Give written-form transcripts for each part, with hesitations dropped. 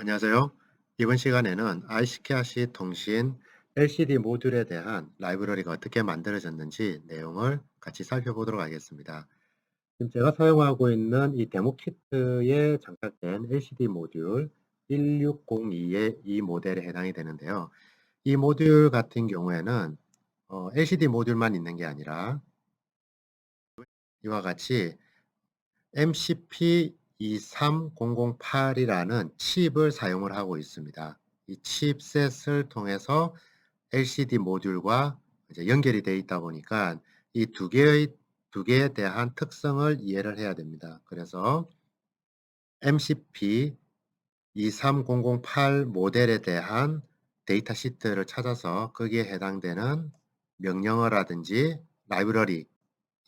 안녕하세요. 이번 시간에는 iSCSI 통신 LCD 모듈에 대한 라이브러리가 어떻게 만들어졌는지 내용을 같이 살펴보도록 하겠습니다. 지금 제가 사용하고 있는 이 데모 키트에 장착된 LCD 모듈 1602의 이 모델에 해당이 되는데요. 이 모듈 같은 경우에는 LCD 모듈만 있는 게 아니라 이와 같이 MCP23008이라는 칩을 사용을 하고 있습니다. 이 칩셋을 통해서 LCD 모듈과 이제 연결이 되어 있다 보니까 이 두 개에 대한 특성을 이해를 해야 됩니다. 그래서 MCP23008 모델에 대한 데이터 시트를 찾아서 거기에 해당되는 명령어라든지 라이브러리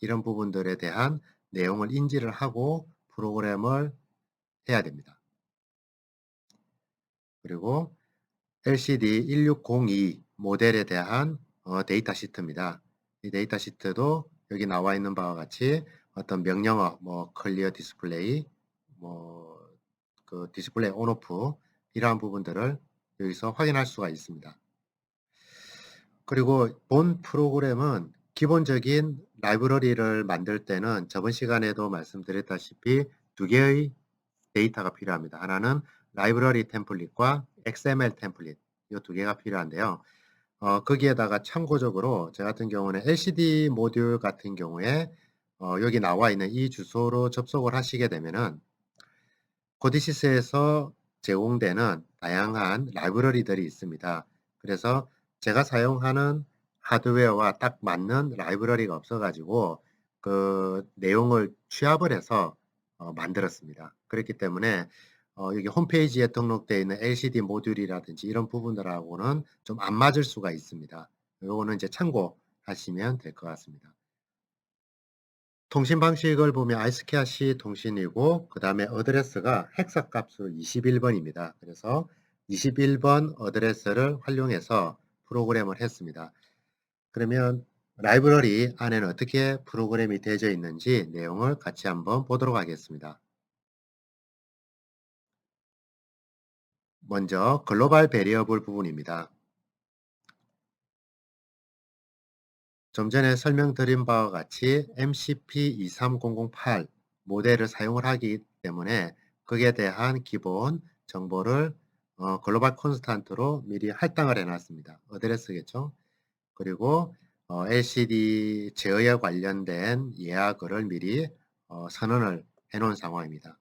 이런 부분들에 대한 내용을 인지를 하고 프로그램을 해야 됩니다. 그리고 LCD1602 모델에 대한 데이터 시트입니다. 이 데이터 시트도 여기 나와 있는 바와 같이 어떤 명령어, 클리어 디스플레이, 디스플레이 온오프 이러한 부분들을 여기서 확인할 수가 있습니다. 그리고 본 프로그램은 기본적인 라이브러리를 만들 때는 저번 시간에도 말씀드렸다시피 두 개의 데이터가 필요합니다. 하나는 라이브러리 템플릿과 XML 템플릿 이 두 개가 필요한데요. 거기에다가 참고적으로 저 같은 경우는 LCD 모듈 같은 경우에 여기 나와 있는 이 주소로 접속을 하시게 되면은 코디시스에서 제공되는 다양한 라이브러리들이 있습니다. 그래서 제가 사용하는 하드웨어와 딱 맞는 라이브러리가 없어가지고 그 내용을 취합을 해서 만들었습니다. 그렇기 때문에 여기 홈페이지에 등록되어 있는 LCD 모듈이라든지 이런 부분들하고는 좀 안 맞을 수가 있습니다. 요거는 이제 참고하시면 될 것 같습니다. 통신 방식을 보면 아이스캐시 통신이고 그 다음에 어드레스가 헥사 값으로 21번입니다. 그래서 21번 어드레스를 활용해서 프로그램을 했습니다. 그러면 라이브러리 안에는 어떻게 프로그램이 되어 있는지 내용을 같이 한번 보도록 하겠습니다. 먼저 글로벌 베리어블 부분입니다. 좀 전에 설명드린 바와 같이 MCP23008 모델을 사용을 하기 때문에 거기에 대한 기본 정보를 글로벌 콘스탄트로 미리 할당을 해놨습니다. 어드레스겠죠. 그리고 LCD 제어에 관련된 예약을 미리 선언을 해놓은 상황입니다.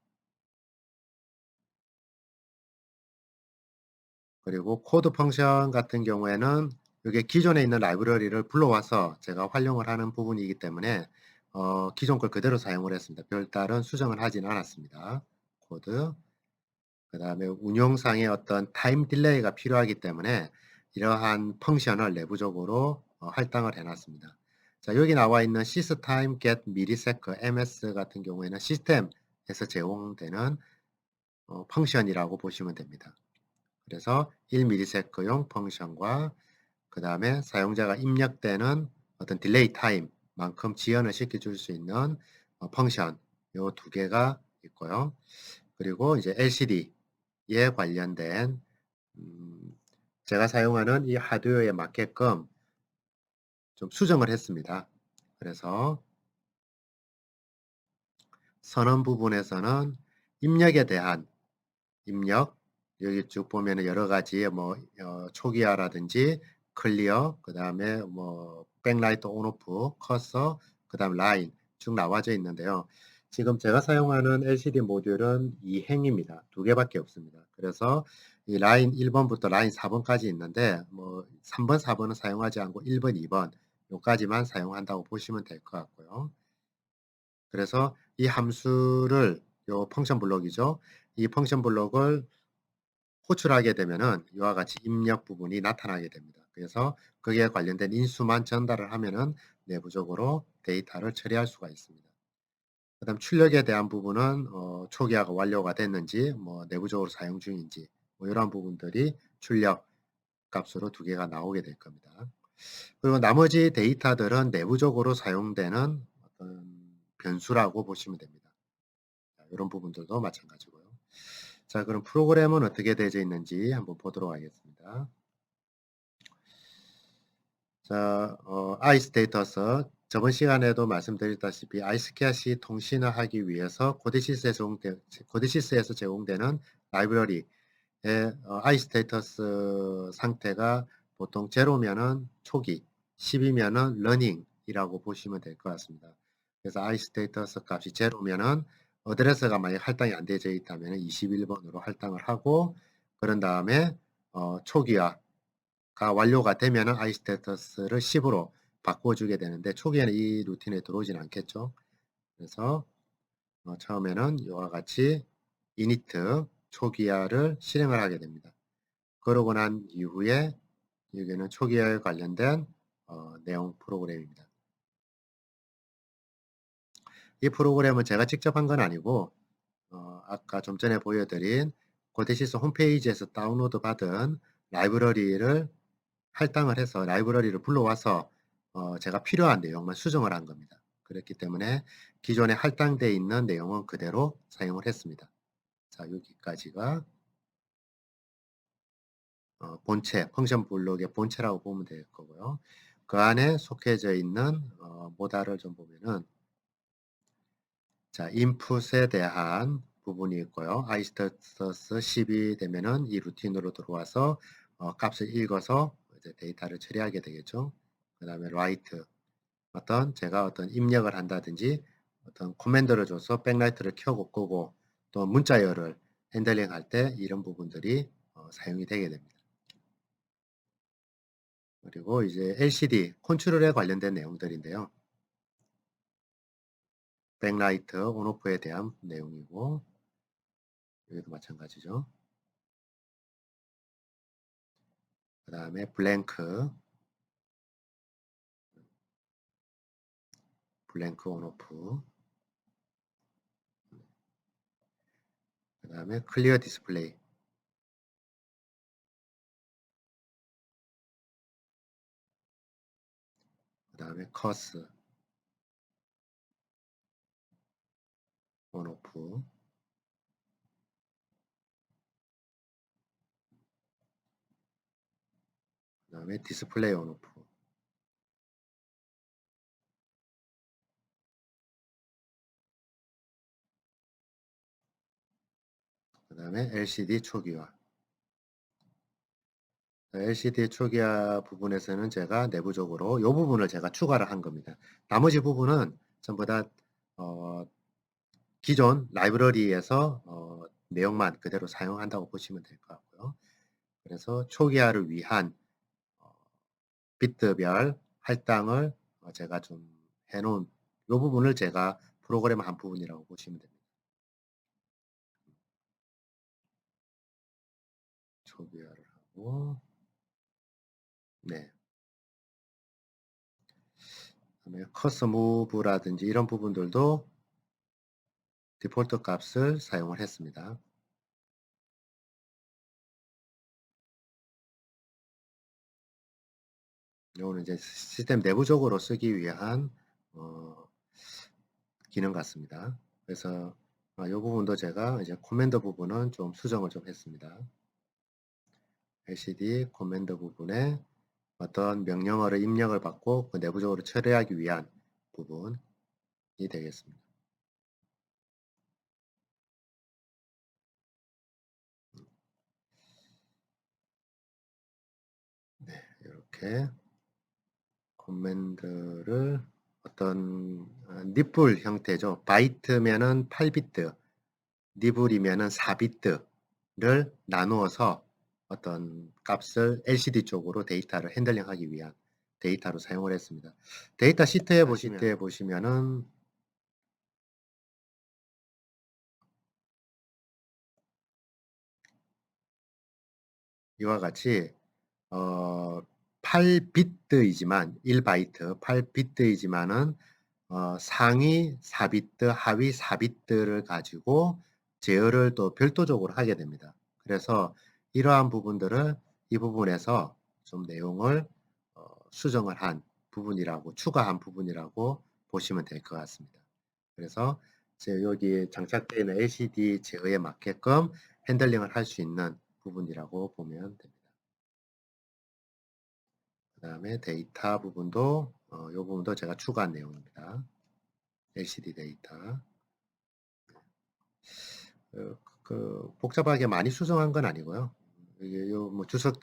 그리고 코드 펑션 같은 경우에는 이게 기존에 있는 라이브러리를 불러와서 제가 활용을 하는 부분이기 때문에 기존 걸 그대로 사용을 했습니다. 별다른 수정을 하지는 않았습니다. 코드. 그 다음에 운용상의 어떤 타임 딜레이가 필요하기 때문에 이러한 펑션을 내부적으로 할당을 해놨습니다. 자, 여기 나와 있는 systime get millisecond ms 같은 경우에는 시스템에서 제공되는 펑션이라고 보시면 됩니다. 그래서 1ms용 펑션과 그 다음에 사용자가 입력되는 어떤 딜레이 타임만큼 지연을 시켜줄 수 있는 펑션 요 두 개가 있고요. 그리고 이제 LCD에 관련된 제가 사용하는 이 하드웨어에 맞게끔 좀 수정을 했습니다. 그래서 선언 부분에서는 입력에 대한 입력 여기 쭉 보면은 여러 가지 초기화라든지 클리어 그 다음에 백라이트 온오프 커서 그 다음 라인 쭉 나와져 있는데요. 지금 제가 사용하는 LCD 모듈은 이 행입니다. 두 개밖에 없습니다. 그래서 이 라인 1번부터 라인 4번까지 있는데 3번, 4번은 사용하지 않고 1번, 2번 요까지만 사용한다고 보시면 될 것 같고요. 그래서 이 함수를 요 펑션 블록이죠. 이 펑션 블록을 호출하게 되면은 이와 같이 입력 부분이 나타나게 됩니다. 그래서 거기에 관련된 인수만 전달을 하면은 내부적으로 데이터를 처리할 수가 있습니다. 그 다음 출력에 대한 부분은 초기화가 완료가 됐는지 내부적으로 사용 중인지 이런 부분들이 출력 값으로 두 개가 나오게 될 겁니다. 그리고 나머지 데이터들은 내부적으로 사용되는 어떤 변수라고 보시면 됩니다. 이런 부분들도 마찬가지고요. 자, 그럼 프로그램은 어떻게 되어 있는지 한번 보도록 하겠습니다. 자, iStatus 저번 시간에도 말씀드렸다시피 iSCII 통신을 하기 위해서 코데시스에서 제공되는 라이브러리의 iStatus 상태가 보통 0면은 초기, 10이면은 러닝이라고 보시면 될 것 같습니다. 그래서 iStatus 값이 0면은 어드레스가 만약 할당이 안 되어 있다면 21번으로 할당을 하고, 그런 다음에 초기화 가 완료가 되면은 iStatus를 10으로 바꿔주게 되는데, 초기에는 이 루틴에 들어오진 않겠죠. 그래서 처음에는 이와 같이 init 초기화를 실행을 하게 됩니다. 그러고 난 이후에 여기는 초기화에 관련된 내용 프로그램입니다. 이 프로그램은 제가 직접 한 건 아니고 아까 좀 전에 보여드린 고데시스 홈페이지에서 다운로드 받은 라이브러리를 할당을 해서 라이브러리를 불러와서 제가 필요한 내용만 수정을 한 겁니다. 그렇기 때문에 기존에 할당되어 있는 내용은 그대로 사용을 했습니다. 자, 여기까지가 본체, 펑션 블록의 본체라고 보면 될 거고요. 그 안에 속해져 있는 모달을 좀 보면은, 자, 인풋에 대한 부분이 있고요. iStatus 10이 되면은 이 루틴으로 들어와서 값을 읽어서 이제 데이터를 처리하게 되겠죠. 그 다음에 write, 제가 어떤 입력을 한다든지 어떤 코맨드를 줘서 백라이트를 켜고 끄고 또 문자열을 핸들링 할 때 이런 부분들이 사용이 되게 됩니다. 그리고 이제 LCD 컨트롤에 관련된 내용들인데요. 백라이트 온오프에 대한 내용이고, 여기도 마찬가지죠. 그 다음에 블랭크 온오프, 그 다음에 클리어 디스플레이, 그 다음에 커스 온오프, 그 다음에 디스플레이 온오프, 그 다음에 LCD 초기화. LCD 초기화 부분에서는 제가 내부적으로 이 부분을 제가 추가를 한 겁니다. 나머지 부분은 전부 다 기존 라이브러리에서 내용만 그대로 사용한다고 보시면 될 것 같고요. 그래서 초기화를 위한 비트별 할당을 제가 좀 해놓은 이 부분을 제가 프로그램 한 부분이라고 보시면 됩니다. 초기화를 하고, 네. 그다음에 커스텀 무브라든지 이런 부분들도 디폴트 값을 사용을 했습니다. 이거는 이제 시스템 내부적으로 쓰기 위한 기능 같습니다. 그래서 이 부분도 제가 이제 코맨드 부분은 좀 수정을 좀 했습니다. LCD 코맨드 부분에 어떤 명령어를 입력을 받고 그 내부적으로 처리하기 위한 부분이 되겠습니다. 네, 이렇게 코맨드를 어떤 니플 형태죠. 바이트면은 8비트, 니블이면은 4비트를 나누어서 어떤 값을 LCD 쪽으로 데이터를 핸들링하기 위한 데이터로 사용을 했습니다. 데이터 시트에 보시면은 이와 같이 8비트이지만 1바이트 8비트이지만은 상위 4비트, 하위 4비트를 가지고 제어를 또 별도적으로 하게 됩니다. 그래서 이러한 부분들을 이 부분에서 좀 내용을 수정을 한 부분이라고, 추가한 부분이라고 보시면 될 것 같습니다. 그래서 여기 장착되어 있는 LCD 제어에 맞게끔 핸들링을 할 수 있는 부분이라고 보면 됩니다. 그 다음에 데이터 부분도 이 부분도 제가 추가한 내용입니다. LCD 데이터. 복잡하게 많이 수정한 건 아니고요. 이게 뭐 주석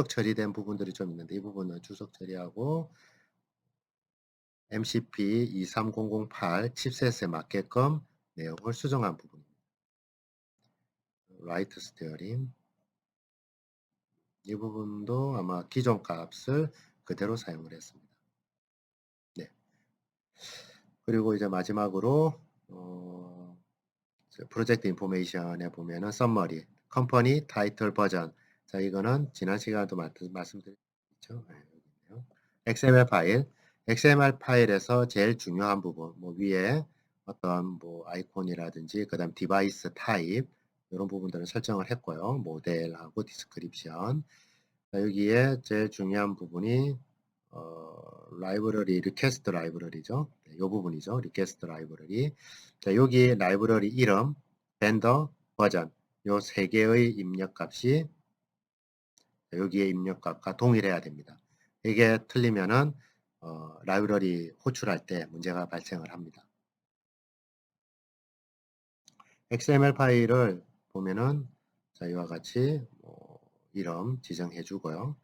처리된 부분들이 좀 있는데 이 부분은 주석 처리하고 MCP 23008 칩셋에 맞게끔 내용을 수정한 부분입니다. 라이트 스티어링 이 부분도 아마 기존 값을 그대로 사용을 했습니다. 네. 그리고 이제 마지막으로 프로젝트 인포메이션에 보면은 썸머리, 컴퍼니 타이틀 버전. 자, 이거는 지난 시간에도 말씀드렸죠. 네, 여기 있네요. XML 파일에서 제일 중요한 부분, 뭐 위에 어떤 뭐 아이콘이라든지 그다음 디바이스 타입 이런 부분들을 설정을 했고요. 모델하고 디스크립션. 자, 여기에 제일 중요한 부분이 라이브러리 리퀘스트 라이브러리죠. 이 부분이죠. 리퀘스트 라이브러리. 자, 여기 라이브러리 이름, 벤더, 버전 요 세 개의 입력값이 여기에 입력값과 동일해야 됩니다. 이게 틀리면은 라이브러리 호출할 때 문제가 발생을 합니다. XML 파일을 보면은 자, 이와 같이 이름 지정해 주고요.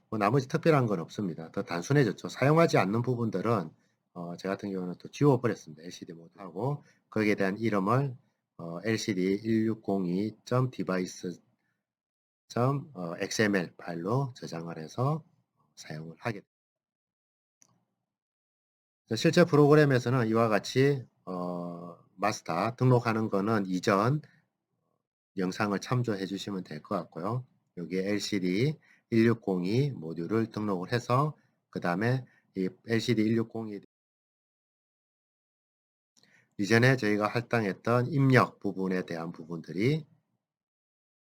뭐 나머지 특별한 건 없습니다. 더 단순해졌죠. 사용하지 않는 부분들은 제 같은 경우는 또 지워버렸습니다. LCD 모드하고 거기에 대한 이름을 lcd160.device.xml 파일로 저장을 해서 사용을 하게 됩니다. 실제 프로그램에서는 이와 같이 마스터 등록하는 거는 이전 영상을 참조해 주시면 될 것 같고요. 여기에 LCD 1602 모듈을 등록을 해서 그 다음에 이 LCD 1602 이전에 저희가 할당했던 입력 부분에 대한 부분들이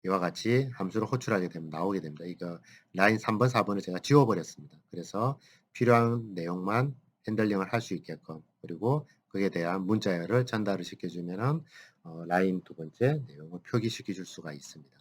이와 같이 함수를 호출하게 되면 나오게 됩니다. 이거 라인 3번, 4번을 제가 지워버렸습니다. 그래서 필요한 내용만 핸들링을 할 수 있게끔 그리고 그에 대한 문자열을 전달을 시켜주면은 라인 두 번째 내용을 표기시켜 줄 수가 있습니다.